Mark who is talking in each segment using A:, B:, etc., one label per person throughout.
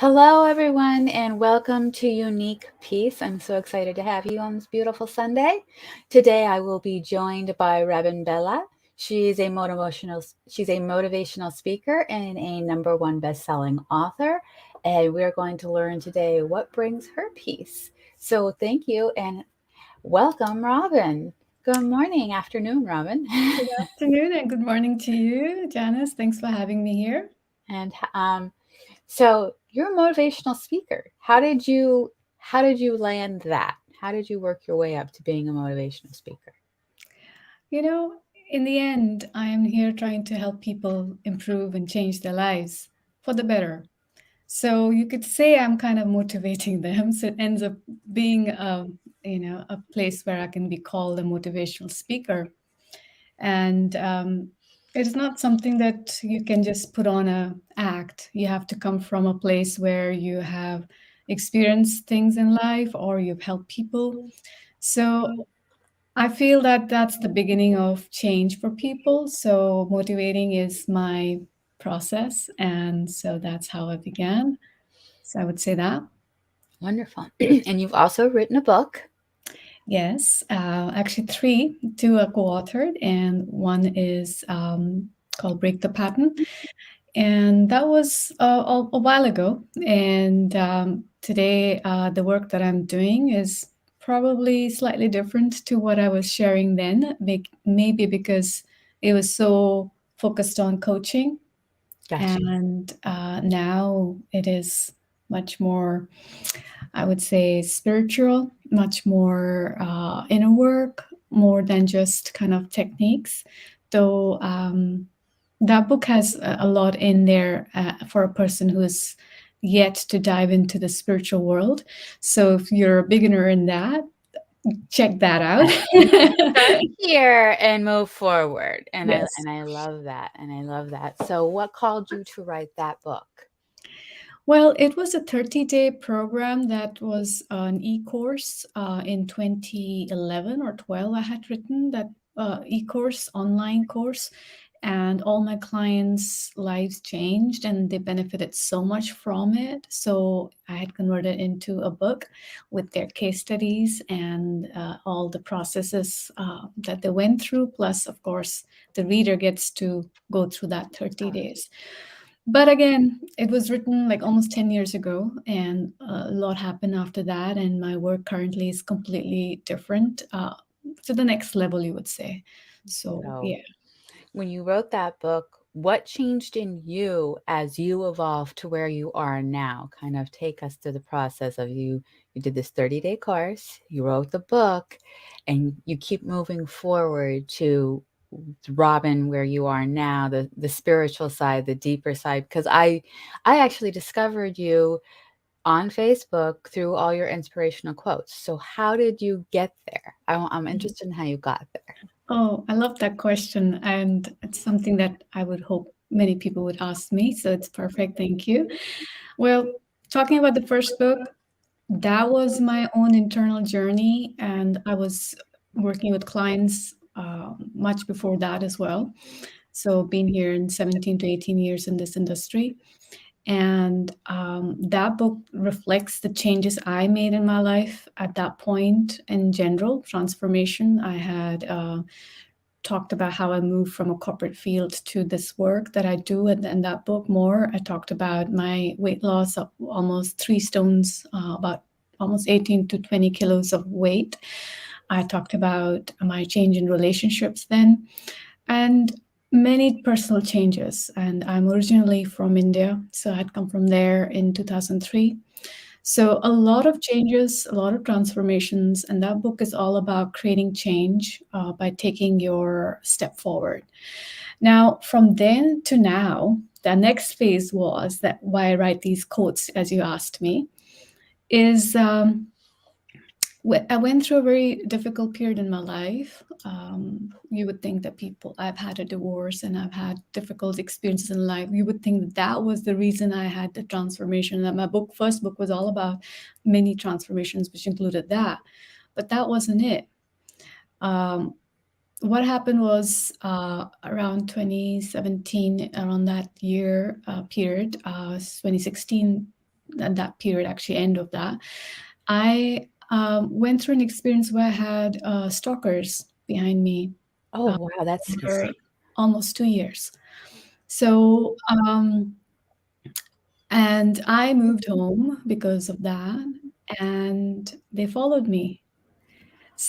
A: Hello, everyone, and welcome to Unique Peace. I'm so excited to have you on this beautiful Sunday. Today, I will be joined by Robin Bela. She's a motivational speaker and a #1 best-selling author, and we're going to learn today what brings her peace. So, thank you and welcome, Robin. Good morning, afternoon, Robin.
B: Good afternoon and good morning to you, Janice. Thanks for having me here.
A: and So you're a motivational speaker. How did you land that? How did you work your way up to being a motivational speaker?
B: You know, in the end, I am here trying to help people improve and change their lives for the better. So you could say I'm kind of motivating them. So it ends up being a place where I can be called a motivational speaker. And it is not something that you can just put on a act. You have to come from a place where you have experienced things in life or you've helped people. So I feel that that's the beginning of change for people. So motivating is my process. And so that's how I began. So I would say that.
A: Wonderful. And you've also written a book.
B: Yes, actually three, two are co-authored, and one is called Break the Pattern. And that was a while ago. And today, the work that I'm doing is probably slightly different to what I was sharing then, maybe because it was so focused on coaching.
A: Gotcha.
B: And now it is much more, I would say, spiritual, much more inner work, more than just kind of techniques. Though that book has a lot in there for a person who is yet to dive into the spiritual world. So if you're a beginner in that, check that out.
A: Start here and move forward. And I
B: Yes.
A: and I love that. And I love that. So what called you to write that book?
B: Well, it was a 30-day program that was an e-course in 2011 or 12. I had written that e-course, online course, and all my clients' lives changed and they benefited so much from it. So I had converted into a book with their case studies and all the processes that they went through. Plus, of course, the reader gets to go through that 30 days. But again, it was written like almost 10 years ago, and a lot happened after that. And my work currently is completely different to the next level, you would say. So,
A: So
B: yeah.
A: when you wrote that book, what changed in you as you evolved to where you are now? Kind of take us through the process of you did this 30-day course, you wrote the book, and you keep moving forward to Robin where you are now, the spiritual side, the deeper side. Because I actually discovered you on Facebook through all your inspirational quotes. So how did you get there? I'm interested in how you got there.
B: Oh, I love that question. And it's something that I would hope many people would ask me. So it's perfect. Thank you. Well, talking about the first book, that was my own internal journey. And I was working with clients much before that as well. So, been here in 17 to 18 years in this industry. And that book reflects the changes I made in my life at that point in general, transformation. I had talked about how I moved from a corporate field to this work that I do. And in that book, more, I talked about my weight loss of almost 3 stones, about almost 18 to 20 kilos of weight. I talked about my change in relationships then and many personal changes. And I'm originally from India, so I had come from there in 2003. So, a lot of changes, a lot of transformations, and that book is all about creating change by taking your step forward. Now, from then to now, the next phase was that why I write these quotes, as you asked me, is I went through a very difficult period in my life. You would think that I've had a divorce and I've had difficult experiences in life. You would think that that was the reason I had the transformation. That my first book was all about many transformations, which included that. But that wasn't it. Um, what happened was around 2017, around that year period, 2016, that period, actually, end of that, I went through an experience where I had stalkers behind me
A: Oh, wow, that's
B: for
A: scary.
B: almost 2 years. So, and I moved home because of that, and they followed me.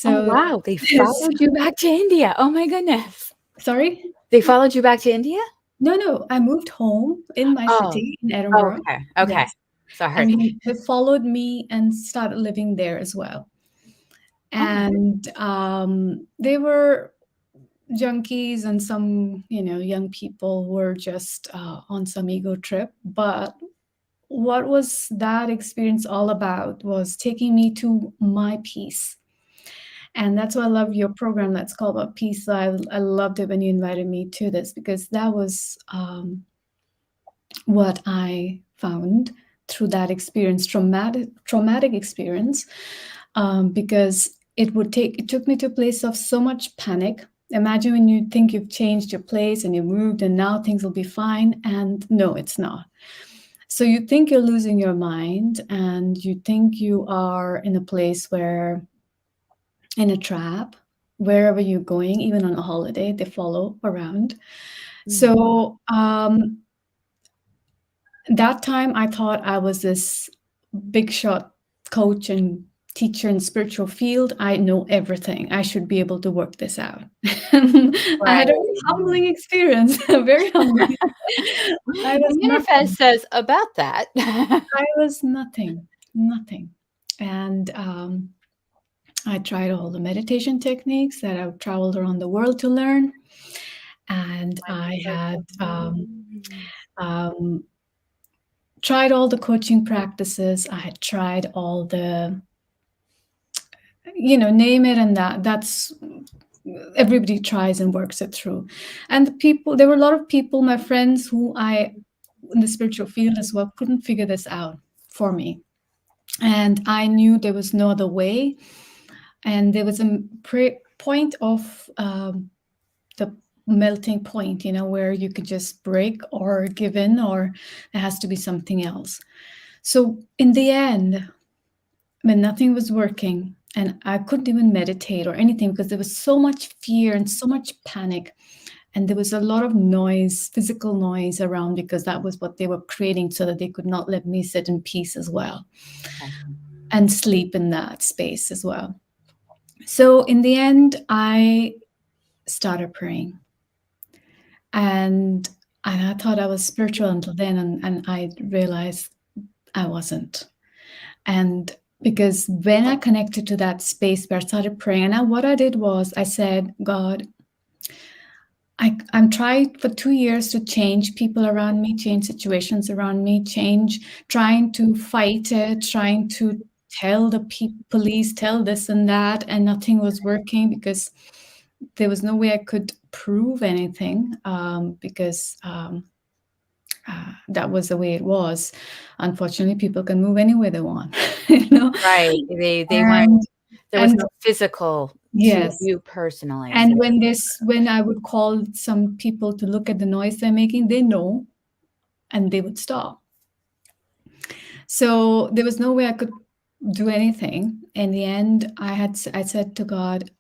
A: Oh,
B: So,
A: wow, they
B: this,
A: followed you back to India. Oh my goodness.
B: sorry?
A: They followed you back to India?
B: No, no, I moved home in my
A: Oh,
B: city in Edinburgh.
A: okay, okay.
B: Yes. And
A: Sorry.
B: they followed me and started living there as well.
A: Oh,
B: And they were junkies and some, young people were just on some ego trip. But what was that experience all about was taking me to my peace. And that's why I love your program that's called About Peace. So I loved it when you invited me to this, because that was what I found through that experience, traumatic experience, because it took me to a place of so much panic. Imagine when you think you've changed your place and you moved and now things will be fine, and no, it's not. So you think you're losing your mind, and you think you are in a place where, in a trap, wherever you're going, even on a holiday, they follow around.
A: mm,
B: So that time I thought I was this big shot coach and teacher in spiritual field. I know everything. I should be able to work this out. I had a
A: right.
B: humbling experience, very humbling. I was
A: The manifest
B: nothing.
A: says about that.
B: I was nothing, nothing. And I tried all the meditation techniques that I've traveled around the world to learn. And I had um, tried all the coaching practices. I had tried all the, name it, and that's everybody tries and works it through. And there were a lot of people, my friends who I in the spiritual field as well, couldn't figure this out for me. And I knew there was no other way. And there was a point of the melting point, where you could just break or give in, or there has to be something else. So in the end, when nothing was working and I couldn't even meditate or anything because there was so much fear and so much panic, and there was a lot of noise, physical noise around, because that was what they were creating so that they could not let me sit in peace as well and sleep in that space as well. So in the end, I started praying. And I thought I was spiritual until then, and I realized I wasn't. And because when I connected to that space where I started praying, and what I did was I said, God, I'm trying for 2 years to change people around me, change situations around me, trying to fight it, trying to tell the police, tell this and that, and nothing was working because there was no way I could prove anything, because that was the way it was. Unfortunately, people can move any way they want, you know.
A: Right. They want
B: And
A: there was
B: and
A: no physical to
B: yes,
A: you personally,
B: and
A: so
B: when I would call some people to look at the noise they're making, they know, and they would stop. So there was no way I could do anything. In the end, I said to God,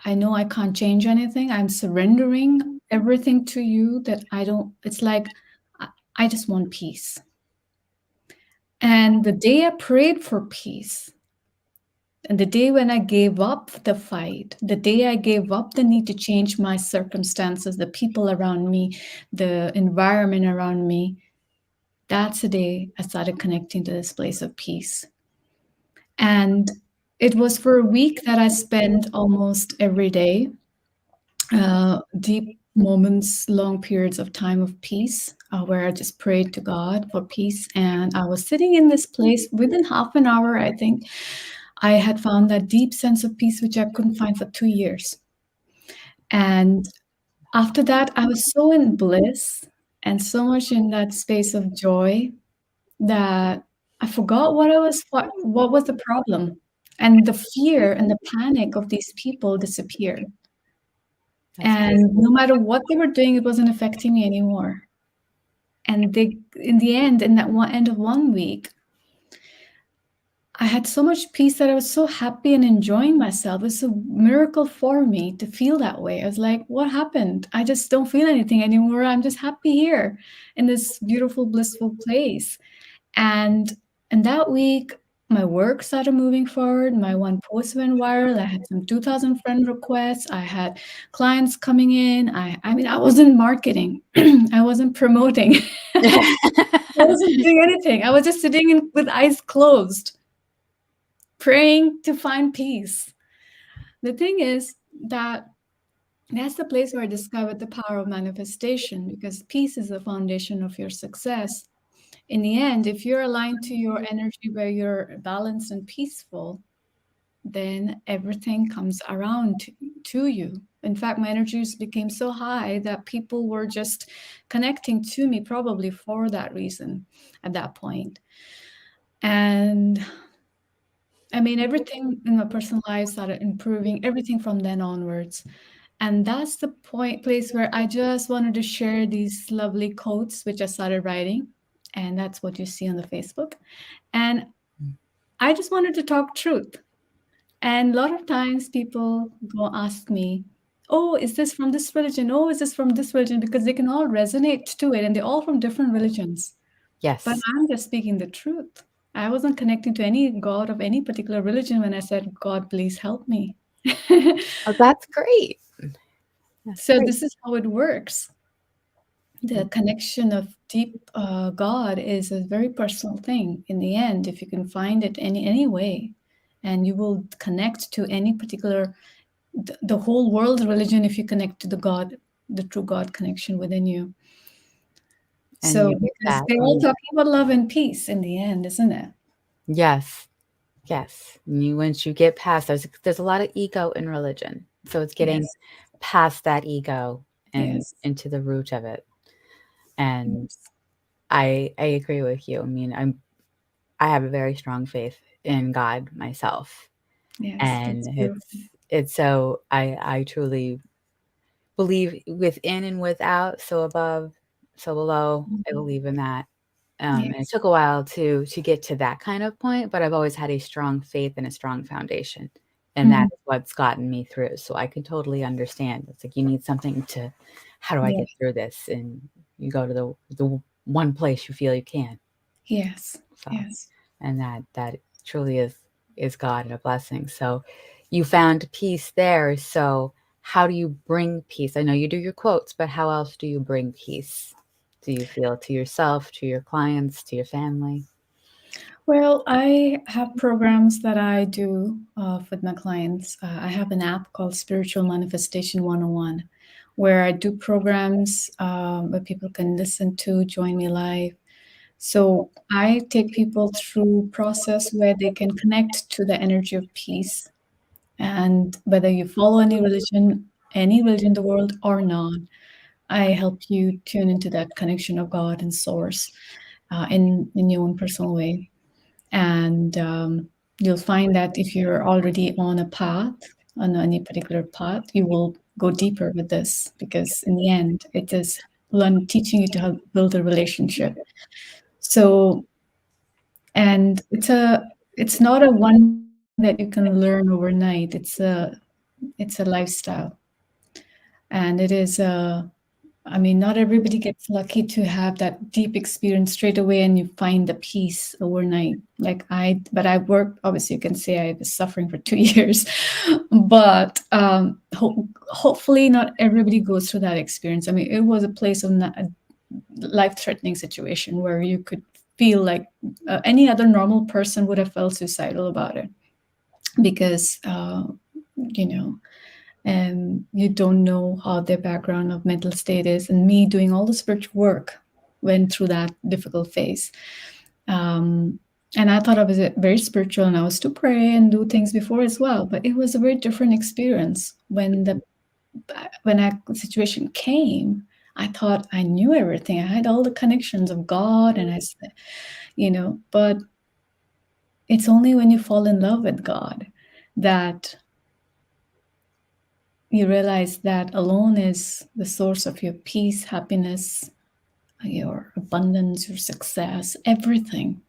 B: I know I can't change anything. I'm surrendering everything to you. That I don't. It's like I just want peace. And the day I prayed for peace, and the day when I gave up the fight, the day I gave up the need to change my circumstances, the people around me, the environment around me, that's the day I started connecting to this place of peace. And it was for a week that I spent almost every day, deep moments, long periods of time of peace, where I just prayed to God for peace. And I was sitting in this place within half an hour, I think. I had found that deep sense of peace, which I couldn't find for 2 years. And after that, I was so in bliss and so much in that space of joy that I forgot what was the problem. And the fear and the panic of these people disappeared.
A: that's
B: And no matter what they were doing, it wasn't affecting me anymore. And in the end, in that end of one week, I had so much peace that I was so happy and enjoying myself. It's a miracle for me to feel that way. I was like, what happened? I just don't feel anything anymore. I'm just happy here in this beautiful, blissful place. And and that week, my work started moving forward. My one post went viral. I had some 2,000 friend requests. I had clients coming in. I mean, I wasn't marketing. I wasn't promoting. I wasn't doing anything. I was just sitting in with eyes closed, praying to find peace. The thing is that that's the place where I discovered the power of manifestation, because peace is the foundation of your success. In the end, if you're aligned to your energy where you're balanced and peaceful, then everything comes around to you. In fact, my energies became so high that people were just connecting to me probably for that reason at that point. And I mean, everything in my personal life started improving, everything from then onwards. And that's the place where I just wanted to share these lovely quotes, which I started writing. And that's what you see on the Facebook. And I just wanted to talk truth. And a lot of times people go ask me, oh, is this from this religion? Oh, is this from this religion? Because they can all resonate to it and they're all from different religions. But
A: Yes.
B: I'm just speaking the truth. I wasn't connecting to any god of any particular religion when I said, God, please help me.
A: Oh, that's great. That's
B: So
A: great.
B: this is how it works. The connection of deep God is a very personal thing. In the end, if you can find it any way, and you will connect to any particular the whole world's religion if you connect to the God, the true God connection within you.
A: And
B: So
A: you get
B: because
A: that.
B: they're all talking about love and peace in the end, isn't it?
A: Yes. Yes. Once you get past, there's a lot of ego in religion. So it's getting
B: Yes.
A: past that ego and
B: Yes.
A: into the root of it. And
B: Yes.
A: I agree with you. I mean, I have a very strong faith in God myself.
B: Yes.
A: And
B: That's beautiful.
A: it's so I truly believe within and without, so above, so below. I
B: Mhm.
A: believe in that. And it
B: Yes.
A: took a while to get to that kind of point, but I've always had a strong faith and a strong foundation, and that
B: Mhm.
A: is what's gotten me through. So I can totally understand. It's like you need something to, how do I
B: Yeah.
A: get through this? And you go to the one place you feel you can.
B: Yes.
A: So,
B: Yes.
A: and that truly is God and a blessing. So, you found peace there. So, how do you bring peace? I know you do your quotes, but how else do you bring peace? Do you feel to yourself, to your clients, to your family?
B: Well, I have programs that I do with my clients. I have an app called Spiritual Manifestation 101, where I do programs where people can listen to, join me live. So I take people through process where they can connect to the energy of peace. And whether you follow any religion in the world or not, I help you tune into that connection of God and Source in your own personal way. And you'll find that if you're already on a path, on any particular path, you will go deeper with this, because in the end, it is teaching you to how build a relationship. So, and it's not a one thing that you can learn overnight. It's a lifestyle, and it is a I mean, not everybody gets lucky to have that deep experience straight away and you find the peace overnight. But I worked, obviously, you can say I was suffering for 2 years, but hopefully, not everybody goes through that experience. I mean, it was a place of a life threatening situation where you could feel like any other normal person would have felt suicidal about it, because, you know, and you don't know how their background of mental state is. And me doing all the spiritual work went through that difficult phase. Um, and I thought I was very spiritual and I was to pray and do things before as well. But it was a very different experience when that situation came. I thought I knew everything. I had all the connections of God, and but it's only when you fall in love with God that you realize that alone is the source of your peace, happiness, your abundance, your success, everything.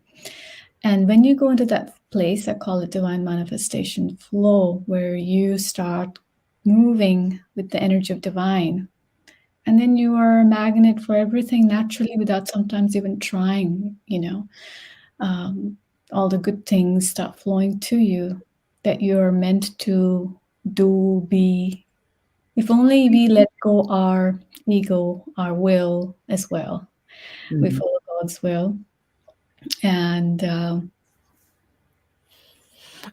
B: And when you go into that place, I call it divine manifestation flow, where you start moving with the energy of divine. And then you are a magnet for everything naturally without sometimes even trying, um, all the good things start flowing to you that you're meant to do, be. If only we let go our ego, our will as well. We
A: Mhm.
B: follow God's will. And
A: Do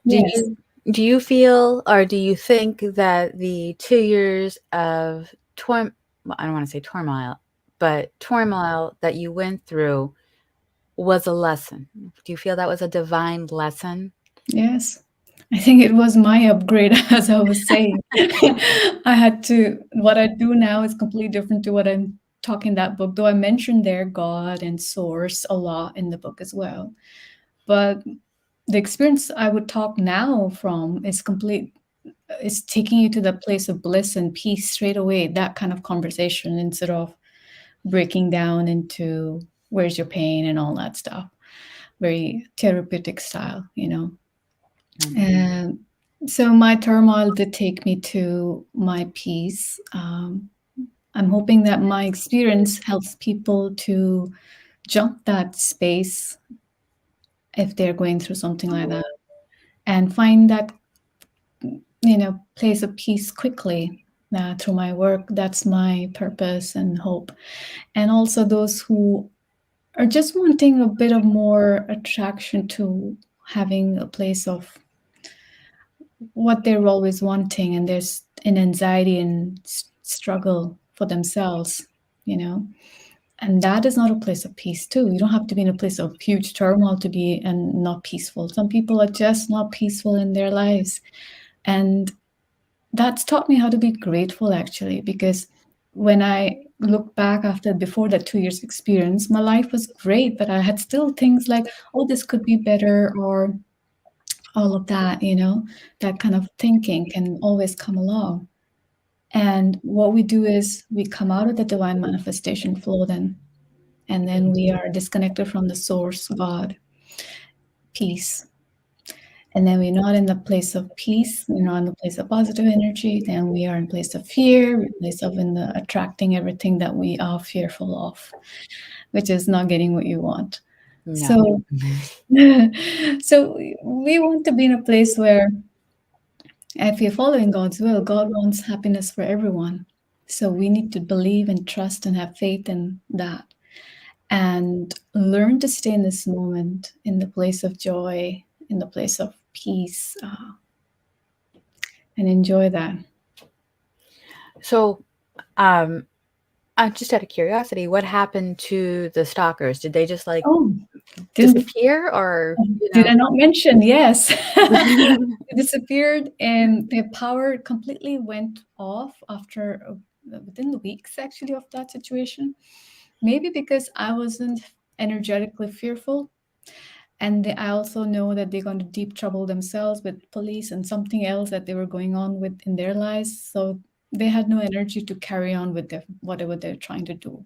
B: yes,
A: you feel or do you think that the 2 years of well, I don't want to say turmoil, but turmoil that you went through was a lesson? Do you feel that was a divine lesson?
B: yes. I think it was my upgrade, as I was saying. I had to, what I do now is completely different to what I'm talking in that book, though I mentioned there God and source a lot in the book as well. But the experience I would talk now from is complete, is taking you to the place of bliss and peace straight away, that kind of conversation, instead of breaking down into where's your pain and all that stuff. Very therapeutic style.
A: Mhm.
B: And so my turmoil did take me to my peace. I'm hoping that my experience helps people to jump that space if they're going through something like that and find that, place of peace quickly. Through my work, that's my purpose and hope. And also those who are just wanting a bit of more attraction to having a place of what they're always wanting, and there's an anxiety and struggle for themselves, you know. And that is not a place of peace too. You don't have to be in a place of huge turmoil to be and not peaceful. Some people are just not peaceful in their lives. And that's taught me how to be grateful, actually, because when I look back after before that 2 years experience, my life was great, but I had still things like, oh, this could be better, or all of that, that kind of thinking can always come along. And what we do is we come out of the divine manifestation flow then, and then we are disconnected from the source, God, peace. And then we're not in the place of peace, we're not in the place of positive energy, then we are in place of fear, in place of in the attracting everything that we are fearful of, which is not getting what you want.
A: No.
B: So so we want to be in a place where if you're following God's will, God wants happiness for everyone. So we need to believe and trust and have faith in that and learn to stay in this moment, in the place of joy, in the place of peace, and enjoy that.
A: So, um, just out of curiosity, what happened to the stalkers? Did they just like
B: Oh, didn't
A: disappear or,
B: did I not mention? Yes.
A: some
B: They disappeared and their power completely went off after within the weeks actually of that situation. Maybe because I wasn't energetically fearful. And I also know that they're going to deep trouble themselves with police and something else that they were going on with in their lives. So they had no energy to carry on with whatever they're trying to do.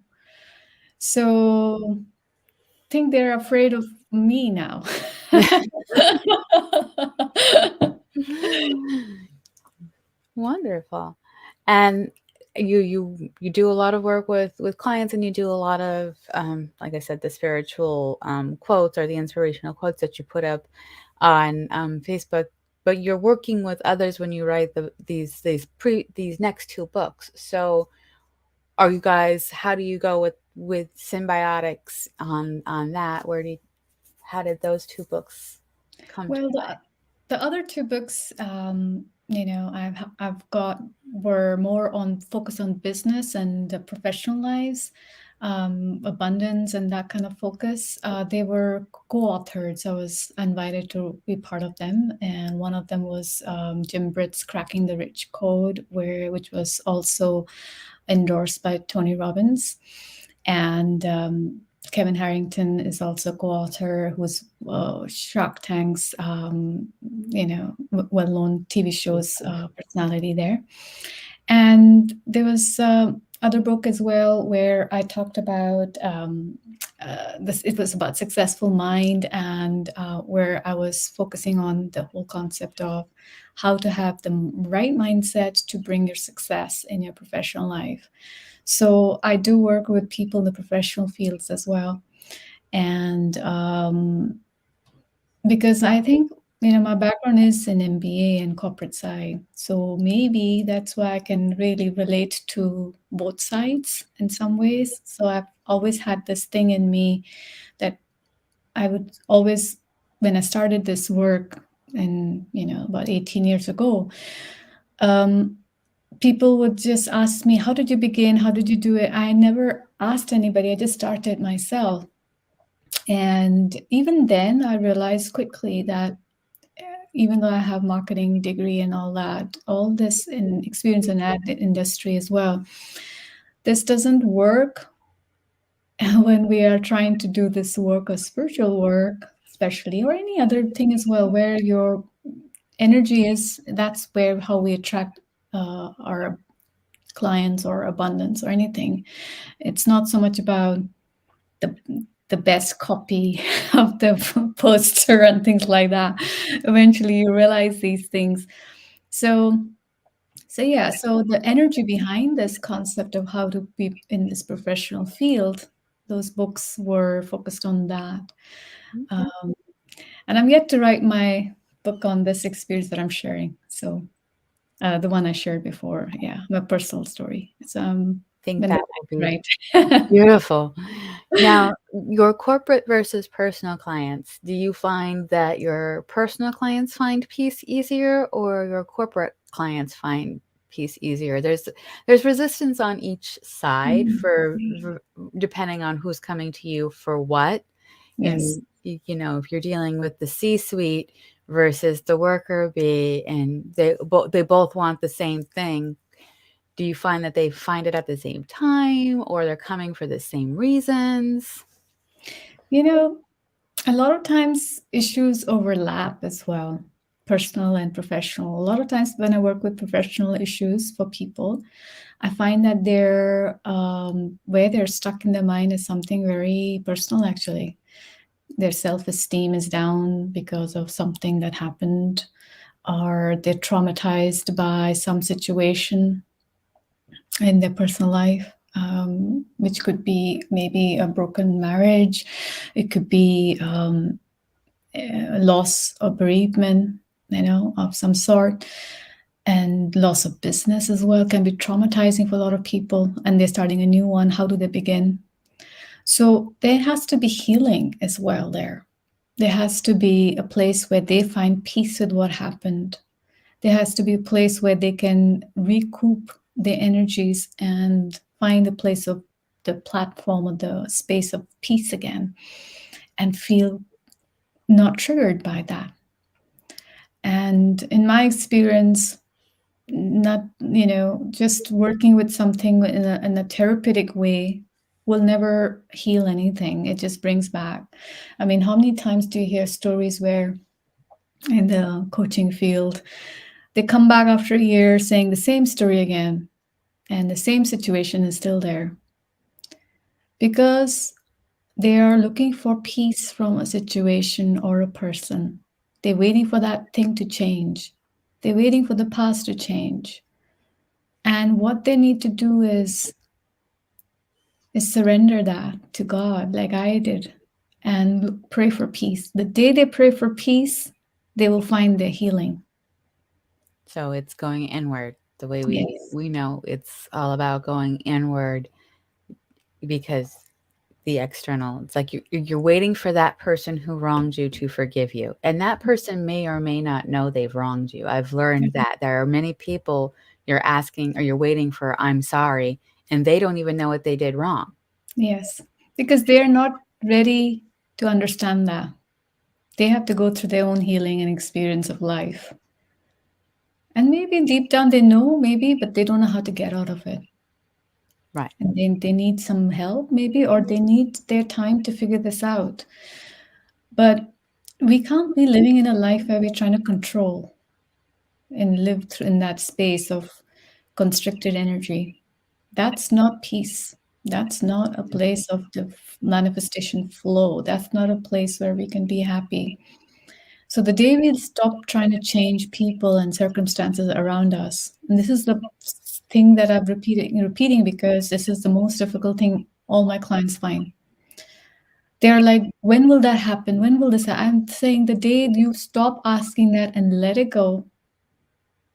B: So I think they're afraid of me now.
A: Wonderful. And you do a lot of work with clients, and you do a lot of like I said, the spiritual quotes or the inspirational quotes that you put up on Facebook. But you're working with others when you write these next two books. So are you guys? How do you go with symbiotics on that? How did those two books come to
B: Well,
A: play?
B: the other two books, I've got were more on focus on business and the professional lives, abundance and that kind of focus. They were co-authored, so I was invited to be part of them. And one of them was Jim Britt's "Cracking the Rich Code," which was also endorsed by Tony Robbins, and Kevin Harrington is also co-author, who's Shark Tank's, well-known TV shows personality there. And there was other book as well where I talked about this. It was about successful mind, and where I was focusing on the whole concept of how to have the right mindset to bring your success in your professional life. So I do work with people in the professional fields as well, and because I think, my background is in MBA and corporate side. So maybe that's why I can really relate to both sides in some ways. So I've always had this thing in me that I would always, when I started this work, and about 18 years ago, um, people would just ask me, how did you begin? How did you do it? I never asked anybody. I just started myself. And even then, I realized quickly that even though I have marketing degree and all that, all this in experience in ad industry as well, this doesn't work when we are trying to do this work or spiritual work, especially, or any other thing as well, where your energy is. That's where how we attract our clients or abundance or anything. It's not so much about the the best copy of the poster and things like that. Eventually, you realize these things. So, so the energy behind this concept of how to be in this professional field, those books were focused on that.
A: Okay.
B: Um, and I'm yet to write my book on this experience that I'm sharing. So, the one I shared before, yeah, my personal story. It's
A: Think
B: when the
A: that will be
B: right.
A: beautiful. Now, your corporate versus personal clients, do you find that your personal clients find peace easier or your corporate clients find peace easier? There's resistance on each side
B: Mm,
A: for depending on who's coming to you for what.
B: yes.
A: And if you're dealing with the C-suite versus the worker bee and they both want the same thing, do you find that they find it at the same time or they're coming for the same reasons?
B: You know, a lot of times issues overlap as well, personal and professional. A lot of times when I work with professional issues for people, I find that where they're stuck in their mind is something very personal actually. Their self-esteem is down because of something that happened, or they're traumatized by some situation in their personal life, which could be maybe a broken marriage. It could be loss or bereavement, of some sort. And loss of business as well can be traumatizing for a lot of people. And they're starting a new one. How do they begin? So there has to be healing as well there. There has to be a place where they find peace with what happened. There has to be a place where they can recoup their energies and find a place of the platform or the space of peace again and feel not triggered by that. And in my experience, not, just working with something in a therapeutic way will never heal anything. It just brings back. I mean, how many times do you hear stories where in the coaching field, they come back after a year saying the same story again, and the same situation is still there because they are looking for peace from a situation or a person. They're waiting for that thing to change. They're waiting for the past to change. And what they need to do is surrender that to God, like I did, and pray for peace. The day they pray for peace, they will find their healing.
A: So it's going inward. The way
B: Yes.
A: we know it's all about going inward because the external, it's like you're waiting for that person who wronged you to forgive you. And that person may or may not know they've wronged you. I've learned that there are many people you're asking or you're waiting for, I'm sorry, and they don't even know what they did wrong.
B: Yes. Because they're not ready to understand that. They have to go through their own healing and experience of life. And maybe deep down they know, maybe, but they don't know how to get out of it.
A: Right.
B: And they need some help, maybe, or they need their time to figure this out. But we can't be living in a life where we're trying to control and live through in that space of constricted energy. That's not peace. That's not a place of the manifestation flow. That's not a place where we can be happy. So the day we stop trying to change people and circumstances around us, and this is the thing that I'm repeating because this is the most difficult thing all my clients find. They're like, when will that happen? When will this happen? I'm saying the day you stop asking that and let it go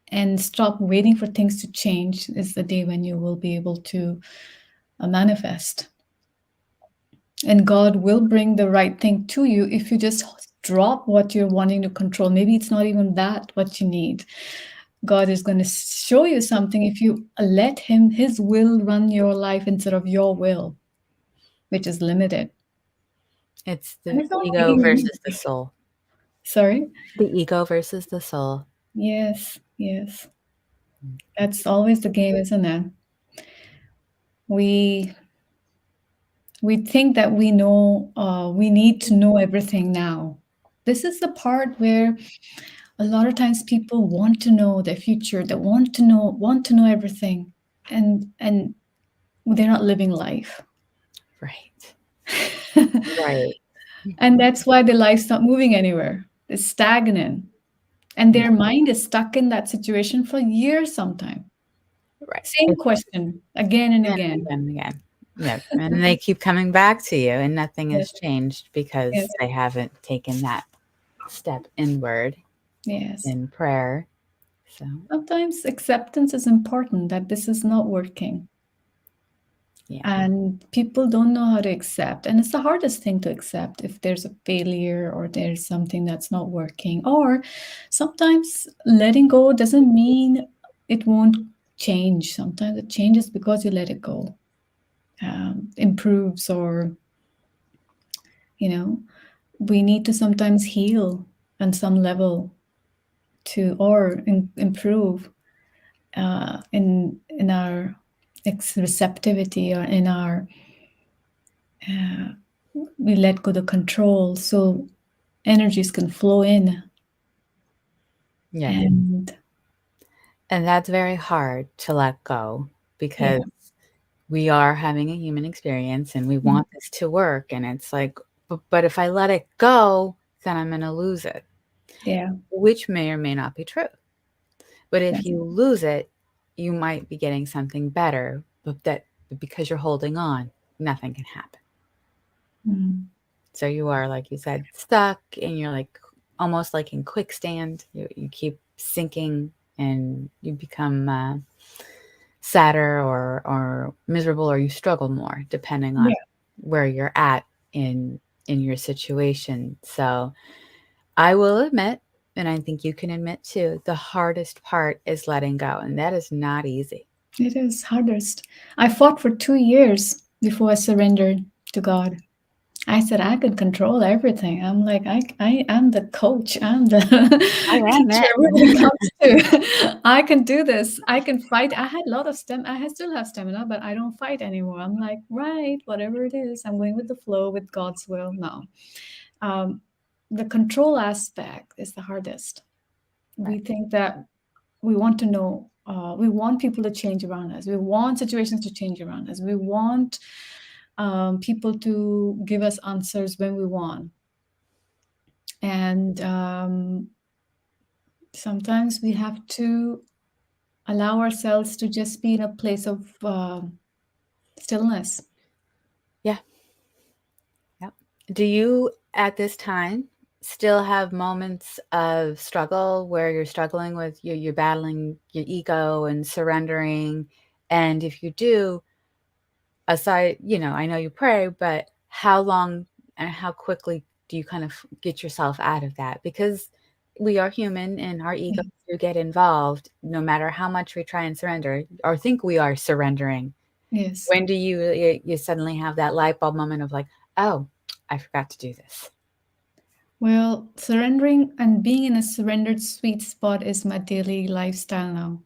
B: and stop waiting for things to change is the day when you will be able to manifest. And God will bring the right thing to you if you just drop what you're wanting to control. Maybe it's not even that what you need. God is going to show you something if you let Him, His will run your life instead of your will, which is limited.
A: It's
B: And
A: the
B: it's not
A: ego
B: taking
A: versus the
B: anything.
A: soul.
B: Sorry?
A: The ego versus the soul.
B: Yes, yes. That's always the game, isn't it? We we think that we know, we need to know everything now. This is the part where a lot of times people want to know the future, they want to know everything, and they're not living life.
A: Right. Right.
B: And that's why their life's not moving anywhere. It's stagnant. And
A: Yeah.
B: their mind is stuck in that situation for years sometimes.
A: Right.
B: Same question again and
A: Again and
B: again.
A: again and again. Yep. And they keep coming back to you, and nothing
B: Yes,
A: has changed because
B: yes,
A: they haven't taken that step inward
B: yes.
A: in prayer. So,
B: Sometimes acceptance is important that this is not working.
A: yeah.
B: And people don't know how to accept. And it's the hardest thing to accept if there's a failure or there's something that's not working. Or sometimes letting go doesn't mean it won't change. Sometimes it changes because you let it go, improves, or, you know, we need to sometimes heal on some level to, or improve in our receptivity, or in our uh, we let go the control so energies can flow in.
A: Yes.
B: And
A: And that's very hard to let go
B: yeah,
A: because we are having a human experience and we
B: mm,
A: want this to work. And it's like, but if I let it go, then I'm going to lose it,
B: yeah,
A: which may or may not be true. But if
B: that's,
A: you lose it, you might be getting something better, but because you're holding on, nothing can happen.
B: mm,
A: So you are, like you said, stuck and you're like almost like in quicksand. You keep sinking and you become sadder or miserable, or you struggle more depending on
B: yeah,
A: where you're at in in your situation. So I will admit, and I think you can admit too, the hardest part is letting go, and that is not easy.
B: it is hardest. I fought for 2 years before I surrendered to God. I said I could control everything. I'm like, I am the coach. I'm the
A: I am
B: teacher
A: it.
B: when it comes to I can do this. I can fight. I had a lot of I still have stamina, but I don't fight anymore. I'm like, right, whatever it is, I'm going with the flow with God's will now. Um, the control aspect is the hardest.
A: Right.
B: We think that we want to know, we want people to change around us. We want situations to change around us. We want people to give us answers when we want. And sometimes we have to allow ourselves to just be in a place of stillness.
A: Yeah. Yep. Do you at this time still have moments of struggle where you're struggling with you're battling your ego and surrendering? And if you do, aside, I know you pray, but how long and how quickly do you kind of get yourself out of that? Because we are human and our egos do get involved no matter how much we try and surrender or think we are surrendering.
B: Yes.
A: When do you suddenly have that light bulb moment of like, oh, I forgot to do this?
B: Well, surrendering and being in a surrendered sweet spot is my daily lifestyle now.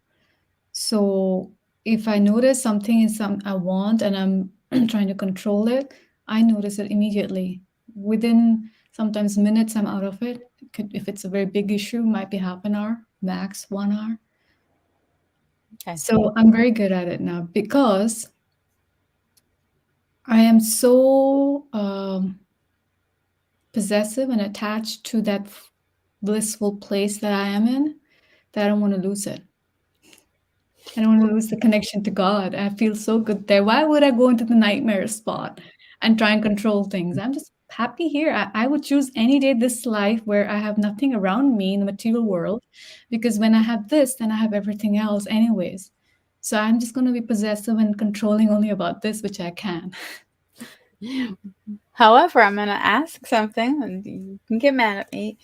B: So if I notice something is some I want and I'm trying to control it, I notice it immediately. Within sometimes minutes, I'm out of it. If it's a very big issue, might be half an hour, max 1 hour.
A: Okay.
B: So I'm very good at it now because I am so possessive and attached to that blissful place that I am in that I don't want to lose it. I don't want to lose the connection to God. I feel so good there. Why would I go into the nightmare spot and try and control things? I'm just happy here. I would choose any day this life where I have nothing around me in the material world, because when I have this, then I have everything else, anyways. So I'm just going to be possessive and controlling only about this, which I can.
A: However, I'm going to ask something, and you can get mad at me.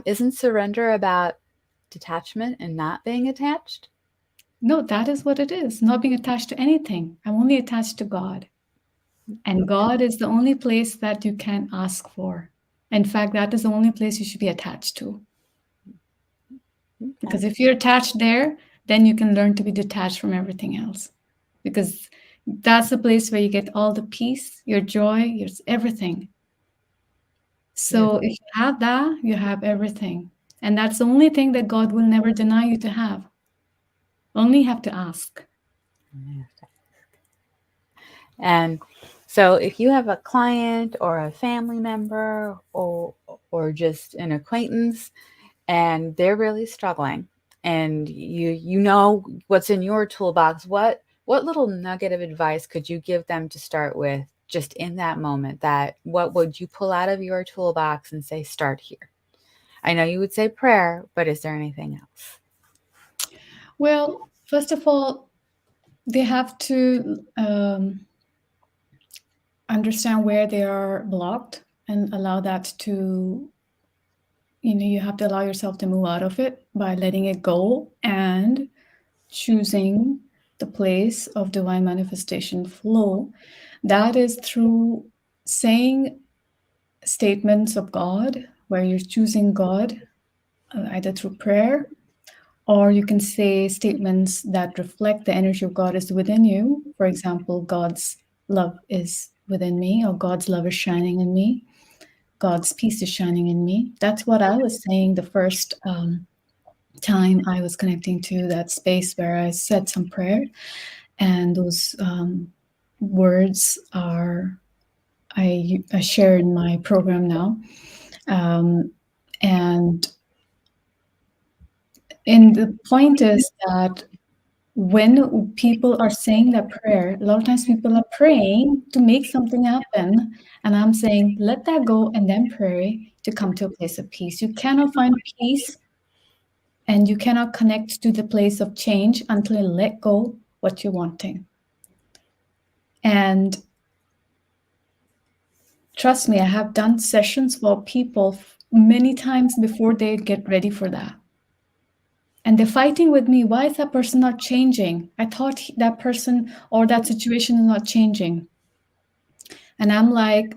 A: Isn't surrender about detachment and not being attached?
B: No, that is what it is. Not being attached to anything. I'm only attached to God. And God is the only place that you can ask for. In fact, that is the only place you should be attached to. Because
A: Okay.
B: if you're attached there, then you can learn to be detached from everything else. Because that's the place where you get all the peace, your joy, your everything. So
A: Beautiful.
B: if you have that, you have everything. And that's the only thing that God will never deny you to have. Only have to ask.
A: And so if you have a client or a family member or just an acquaintance and they're really struggling and you know what's in your toolbox, what little nugget of advice could you give them to start with just in that moment? That what would you pull out of your toolbox and say start here? I know you would say prayer, but is there anything else?
B: Well, first of all, they have to understand where they are blocked and allow that to, you have to allow yourself to move out of it by letting it go and choosing the place of divine manifestation flow. That is through saying statements of God, where you're choosing God, either through prayer, or you can say statements that reflect the energy of God is within you. For example, God's love is within me, or God's love is shining in me, God's peace is shining in me. That's what I was saying the first time I was connecting to that space where I said some prayer. And those words are, I share in my program now. And the point is that when people are saying that prayer, a lot of times people are praying to make something happen. And I'm saying, let that go and then pray to come to a place of peace. You cannot find peace and you cannot connect to the place of change until you let go what you're wanting. And trust me, I have done sessions for people many times before they get ready for that. And they're fighting with me. Why is that person not changing? I thought that person or that situation is not changing. And I'm like,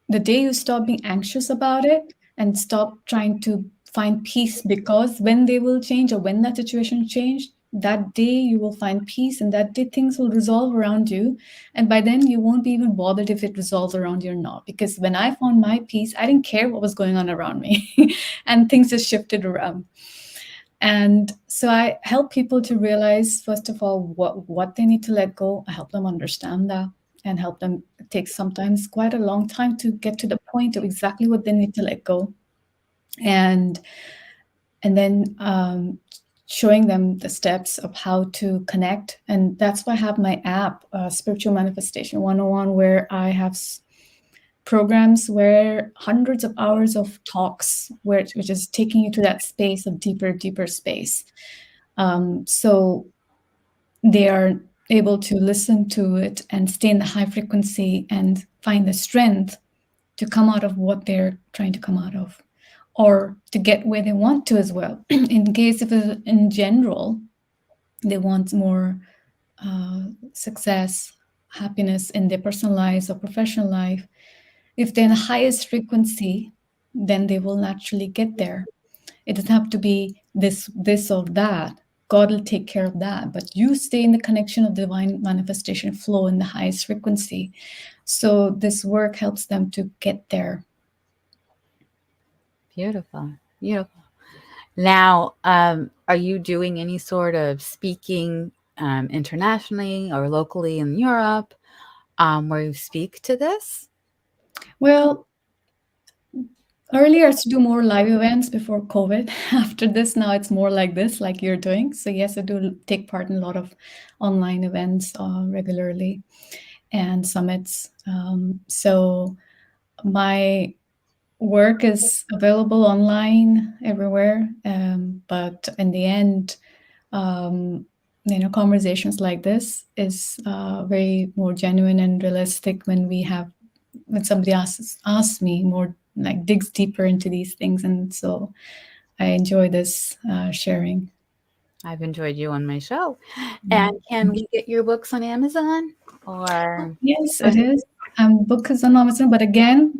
B: the day you stop being anxious about it and stop trying to find peace, because when they will change or when that situation change, that day you will find peace, and that day things will resolve around you. And by then you won't be even bothered if it resolves around you or not. Because when I found my peace, I didn't care what was going on around me and things just shifted around. And so I help people to realize, first of all, what they need to let go. I help them understand that and help them. It takes sometimes quite a long time to get to the point of exactly what they need to let go. And then showing them the steps of how to connect. And that's why I have my app, Spiritual Manifestation 101, where I have programs where hundreds of hours of talks, which is taking you to that space of deeper space. So they are able to listen to it and stay in the high frequency and find the strength to come out of what they're trying to come out of, or to get where they want to as well. In case if in general, they want more success, happiness in their personal lives or professional life, if they're in the highest frequency, then they will naturally get there. It doesn't have to be this or that. God will take care of that. But you stay in the connection of divine manifestation flow in the highest frequency. So this work helps them to get there.
A: Beautiful. Beautiful. Now, are you doing any sort of speaking internationally or locally in Europe where you speak to this?
B: Well, earlier I used to do more live events before COVID. After this, now it's more like this, like you're doing. So yes, I do take part in a lot of online events regularly and summits. So my work is available online everywhere, but in the end, um, conversations like this is very more genuine and realistic when somebody asks me more, like digs deeper into these things, and so I enjoy this sharing.
A: I've enjoyed you on my show. And
B: Mm.
A: can we get your books on Amazon or
B: Yes, it is. Book is on Amazon, but again,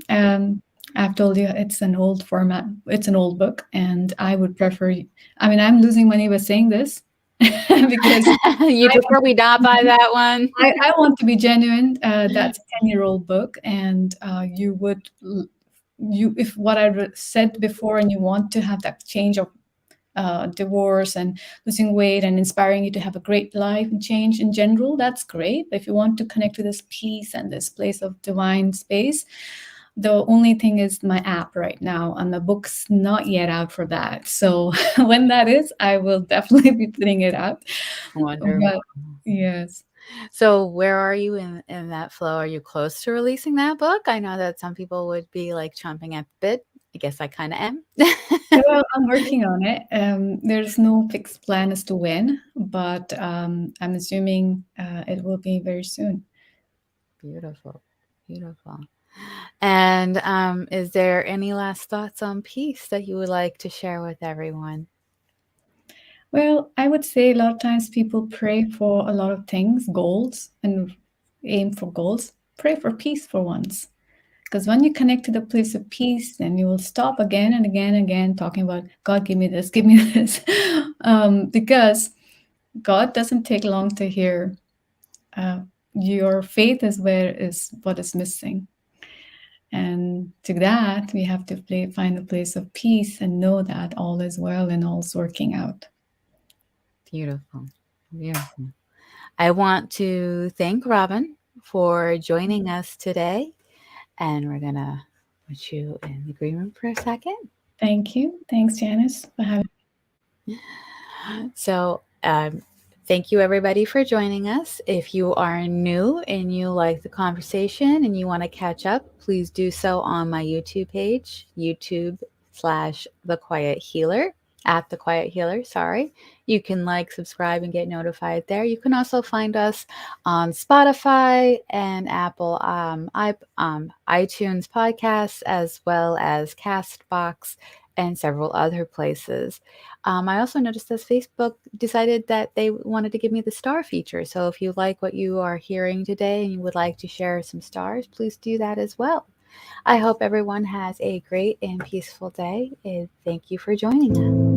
B: I've told you it's an old format. It's an old book, and I would prefer. I mean, I'm losing money by saying this because
A: you prefer we not buy that one?
B: I want to be genuine. That's a 10-year-old book, and you if what said before, and you want to have that change of divorce and losing weight and inspiring you to have a great life and change in general, that's great. But if you want to connect to this peace and this place of divine space, the only thing is my app right now, and the book's not yet out for that. So when that is, I will definitely be putting it out.
A: Wonderful.
B: But yes.
A: So where are you in that flow? Are you close to releasing that book? I know that some people would be like chomping at the bit. I guess I kind of am.
B: Well, I'm working on it. There's no fixed plan as to when, but I'm assuming it will be very soon.
A: Beautiful. Beautiful. And is there any last thoughts on peace that you would like to share with everyone?
B: Well, I would say a lot of times people pray for a lot of things, goals, and aim for goals. Pray for peace for once. Because when you connect to the place of peace, then you will stop again and again and again talking about, God, give me this, give me this. Because God doesn't take long to hear. Uh, your faith is what is missing. And to that, we have to find a place of peace and know that all is well and all's working out.
A: Beautiful. Beautiful. I want to thank Robin for joining us today. And we're going to put you in agreement for a second.
B: Thank you. Thanks, Janice, for having.
A: So, thank you everybody for joining us. If you are new and you like the conversation and you want to catch up, please do so on my YouTube page, YouTube/The Quiet Healer, at The Quiet Healer, sorry. You can like, subscribe, and get notified there. You can also find us on Spotify and Apple iTunes podcasts, as well as Castbox and several other places. I also noticed that Facebook decided that they wanted to give me the star feature. So if you like what you are hearing today and you would like to share some stars, please do that as well. I hope everyone has a great and peaceful day, and thank you for joining us.